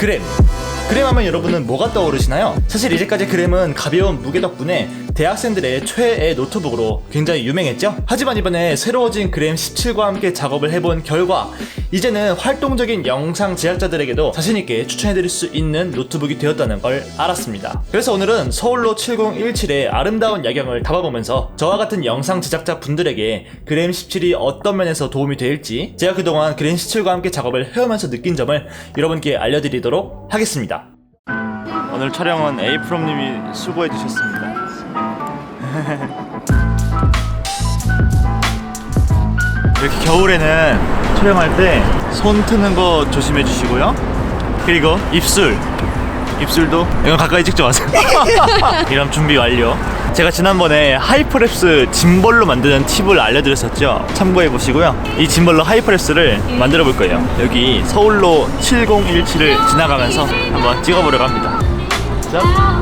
그램 하면 여러분은 뭐가 떠오르시나요? 사실 이제까지 그램은 가벼운 무게 덕분에 대학생들의 최애 노트북으로 굉장히 유명했죠? 하지만 이번에 새로워진 그램 17과 함께 작업을 해본 결과 이제는 활동적인 영상 제작자들에게도 자신있게 추천해드릴 수 있는 노트북이 되었다는 걸 알았습니다. 그래서 오늘은 서울로 7017의 아름다운 야경을 담아보면서 저와 같은 영상 제작자 분들에게 그램 17이 어떤 면에서 도움이 될지 제가 그동안 그램 17과 함께 작업을 해오면서 느낀 점을 여러분께 알려드리도록 하겠습니다. 오늘 촬영은 에이프롬님이 수고해주셨습니다. 이렇게 겨울에는 촬영할 때 손 트는 거 조심해 주시고요. 그리고 입술도 이건 가까이 찍지 마세요. 이런 준비 완료. 제가 지난번에 하이퍼랩스 짐벌로 만드는 팁을 알려드렸었죠. 참고해 보시고요. 이 짐벌로 하이퍼랩스를 만들어 볼 거예요. 여기 서울로 7017을 지나가면서 한번 찍어보려고 합니다. 짠.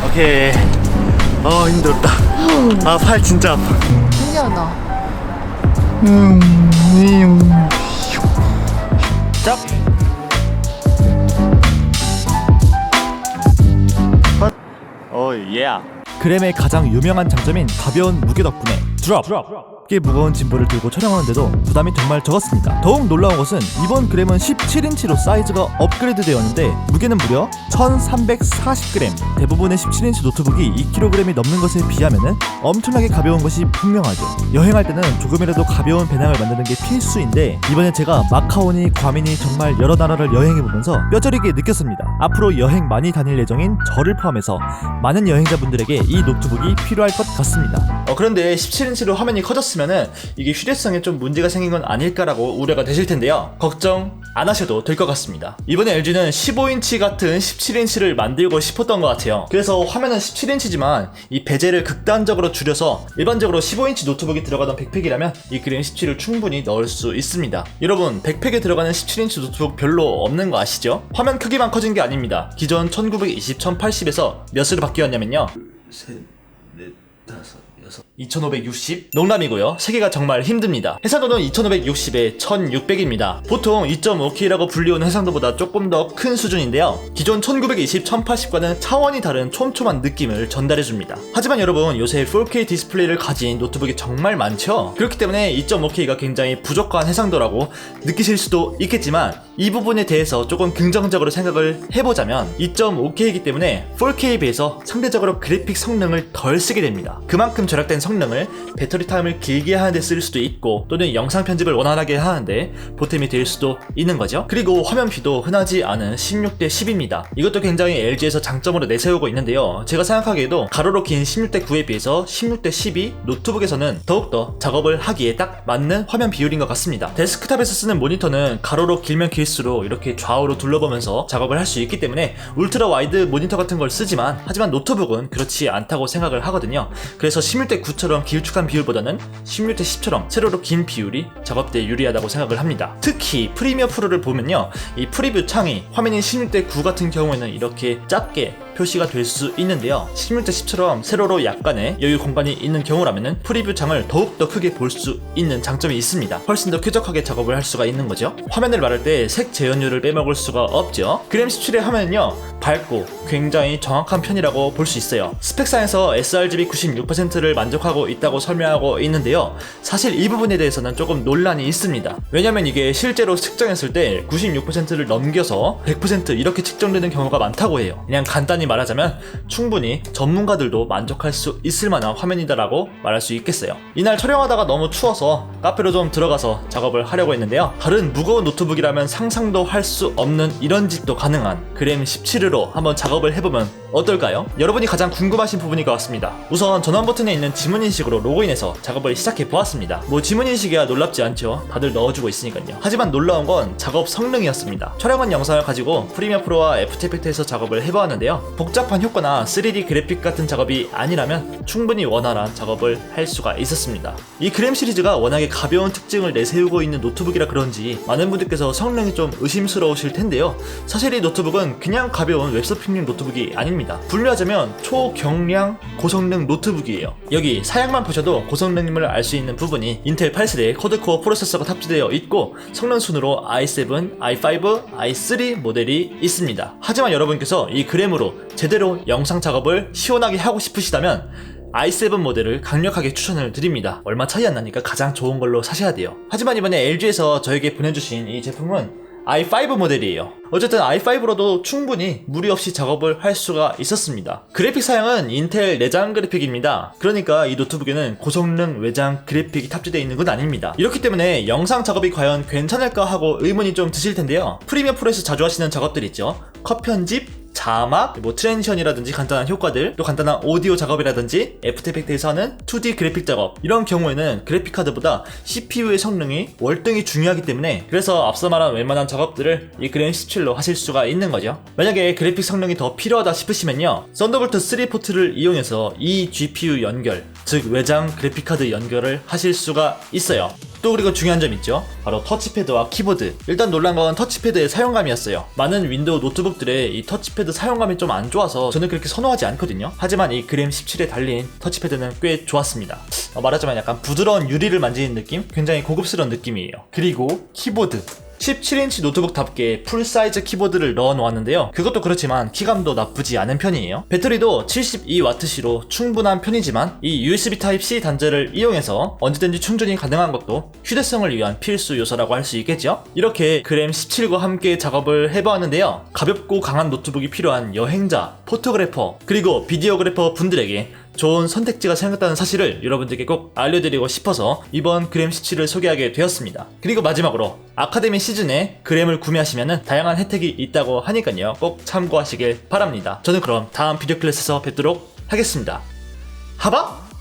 오케이. 힘들었다. 팔 진짜 아파. 신기하다. 짝. 컷. 예. 그램의 가장 유명한 장점인 가벼운 무게 덕분에 드롭. 꽤 무거운 짐볼을 들고 촬영하는데도 부담이 정말 적었습니다. 더욱 놀라운 것은 이번 그램은 17인치로 사이즈가 업그레이드 되었는데 무게는 무려 1340g. 대부분의 17인치 노트북이 2kg이 넘는 것에 비하면 엄청나게 가벼운 것이 분명하죠. 여행할 때는 조금이라도 가벼운 배낭을 만드는 게 필수인데 이번에 제가 마카오니 괌이니 정말 여러 나라를 여행해보면서 뼈저리게 느꼈습니다. 앞으로 여행 많이 다닐 예정인 저를 포함해서 많은 여행자분들에게 이 노트북이 필요할 것 같습니다. 그런데 17인치로 화면이 커졌으면은 이게 휴대성에 좀 문제가 생긴 건 아닐까라고 우려가 되실 텐데요. 걱정 안 하셔도 될 것 같습니다. 이번에 LG는 15인치 같은 17인치를 만들고 싶었던 것 같아요. 그래서 화면은 17인치지만 이 베젤을 극단적으로 줄여서 일반적으로 15인치 노트북이 들어가던 백팩이라면 이 그램 17을 충분히 넣을 수 있습니다. 여러분, 백팩에 들어가는 17인치 노트북 별로 없는 거 아시죠? 화면 크기만 커진 게 아닙니다. 기존 1920, 1080에서 몇으로 바뀌었냐면요, 셋, 넷, 다섯, 2560? 농담이고요. 세계가 정말 힘듭니다. 해상도는 2560에 1600입니다. 보통 2.5K라고 불리우는 해상도보다 조금 더 큰 수준인데요. 기존 1920, 1080과는 차원이 다른 촘촘한 느낌을 전달해줍니다. 하지만 여러분, 요새 4K 디스플레이를 가진 노트북이 정말 많죠? 그렇기 때문에 2.5K가 굉장히 부족한 해상도라고 느끼실 수도 있겠지만 이 부분에 대해서 조금 긍정적으로 생각을 해보자면 2.5K이기 때문에 4K에 비해서 상대적으로 그래픽 성능을 덜 쓰게 됩니다. 그만큼 절약된 성능을 배터리 타임을 길게 하는데 쓸 수도 있고 또는 영상 편집을 원활하게 하는데 보탬이 될 수도 있는 거죠. 그리고 화면비도 흔하지 않은 16대 10입니다. 이것도 굉장히 LG에서 장점으로 내세우고 있는데요. 제가 생각하기에도 가로로 긴 16대 9에 비해서 16대 10이 노트북에서는 더욱더 작업을 하기에 딱 맞는 화면 비율인 것 같습니다. 데스크탑에서 쓰는 모니터는 가로로 길면 길수록 이렇게 좌우로 둘러보면서 작업을 할 수 있기 때문에 울트라 와이드 모니터 같은 걸 쓰지만 하지만 노트북은 그렇지 않다고 생각을 하거든요. 그래서 16대 9처럼 길쭉한 비율보다는 16대 10처럼 세로로 긴 비율이 작업대에 유리하다고 생각을 합니다. 특히 프리미어 프로를 보면요, 이 프리뷰 창이 화면인 16대 9 같은 경우에는 이렇게 작게 표시가 될 수 있는데요, 16대 10처럼 세로로 약간의 여유 공간이 있는 경우라면 프리뷰 창을 더욱더 크게 볼 수 있는 장점이 있습니다. 훨씬 더 쾌적하게 작업을 할 수가 있는 거죠. 화면을 말할 때 색 재현율을 빼먹을 수가 없죠. 그램 17의 화면은요, 밝고 굉장히 정확한 편이라고 볼 수 있어요. 스펙상에서 sRGB 96%를 만족하고 있다고 설명하고 있는데요, 사실 이 부분에 대해서는 조금 논란이 있습니다. 왜냐면 이게 실제로 측정했을 때 96%를 넘겨서 100% 이렇게 측정되는 경우가 많다고 해요. 그냥 간단히 말하자면 충분히 전문가들도 만족할 수 있을 만한 화면이다라고 말할 수 있겠어요. 이날 촬영하다가 너무 추워서 카페로 좀 들어가서 작업을 하려고 했는데요, 다른 무거운 노트북이라면 상상도 할 수 없는 이런 짓도 가능한 그램 17으로 한번 작업을 해보면 어떨까요? 여러분이 가장 궁금하신 부분인 것 같습니다. 우선 전원 버튼에 있는 지문인식으로 로그인해서 작업을 시작해 보았습니다. 뭐 지문인식이야 놀랍지 않죠? 다들 넣어주고 있으니까요. 하지만 놀라운 건 작업 성능이었습니다. 촬영한 영상을 가지고 프리미어 프로와 애프터 이펙트에서 작업을 해보았는데요, 복잡한 효과나 3D 그래픽 같은 작업이 아니라면 충분히 원활한 작업을 할 수가 있었습니다. 이 그램 시리즈가 워낙에 가벼운 특징을 내세우고 있는 노트북이라 그런지 많은 분들께서 성능이 좀 의심스러우실 텐데요. 사실 이 노트북은 그냥 가벼운 웹서핑용 노트북이 아닙니다. 분류하자면 초경량 고성능 노트북이에요. 여기 사양만 보셔도 고성능임을 알 수 있는 부분이 인텔 8세대 쿼드코어 프로세서가 탑재되어 있고 성능 순으로 i7, i5, i3 모델이 있습니다. 하지만 여러분께서 이 그램으로 제대로 영상 작업을 시원하게 하고 싶으시다면 i7 모델을 강력하게 추천을 드립니다. 얼마 차이 안 나니까 가장 좋은 걸로 사셔야 돼요. 하지만 이번에 LG에서 저에게 보내주신 이 제품은 i5 모델이에요. 어쨌든 i5로도 충분히 무리 없이 작업을 할 수가 있었습니다. 그래픽 사양은 인텔 내장 그래픽입니다. 그러니까 이 노트북에는 고성능 외장 그래픽이 탑재되어 있는 건 아닙니다. 이렇기 때문에 영상 작업이 과연 괜찮을까 하고 의문이 좀 드실 텐데요. 프리미어 프로에서 자주 하시는 작업들 있죠. 컷 편집, 자막, 트랜지션이라든지 간단한 효과들, 또 간단한 오디오 작업이라든지 애프터 이펙트에서 하는 2D 그래픽 작업, 이런 경우에는 그래픽 카드보다 CPU의 성능이 월등히 중요하기 때문에 그래서 앞서 말한 웬만한 작업들을 이 그램 17로 하실 수가 있는 거죠. 만약에 그래픽 성능이 더 필요하다 싶으시면요, 썬더볼트 3 포트를 이용해서 이 GPU 연결, 즉 외장 그래픽 카드 연결을 하실 수가 있어요. 또 그리고 중요한 점 있죠. 바로 터치패드와 키보드. 일단 놀란 건 터치패드의 사용감이었어요. 많은 윈도우 노트북들의 이 터치패드 사용감이 좀 안 좋아서 저는 그렇게 선호하지 않거든요. 하지만 이 그램 17에 달린 터치패드는 꽤 좋았습니다. 말하자면 약간 부드러운 유리를 만지는 느낌? 굉장히 고급스러운 느낌이에요. 그리고 키보드. 17인치 노트북답게 풀사이즈 키보드를 넣어 놓았는데요. 그것도 그렇지만 키감도 나쁘지 않은 편이에요. 배터리도 72W시로 충분한 편이지만 이 USB Type-C 단자를 이용해서 언제든지 충전이 가능한 것도 휴대성을 위한 필수 요소라고 할 수 있겠죠. 이렇게 그램 17과 함께 작업을 해보았는데요. 가볍고 강한 노트북이 필요한 여행자, 포토그래퍼, 그리고 비디오그래퍼 분들에게 좋은 선택지가 생겼다는 사실을 여러분들께 꼭 알려드리고 싶어서 이번 그램 17을 소개하게 되었습니다. 그리고 마지막으로 아카데미 시즌에 그램을 구매하시면 다양한 혜택이 있다고 하니까요, 꼭 참고하시길 바랍니다. 저는 그럼 다음 비디오 클래스에서 뵙도록 하겠습니다. 하바!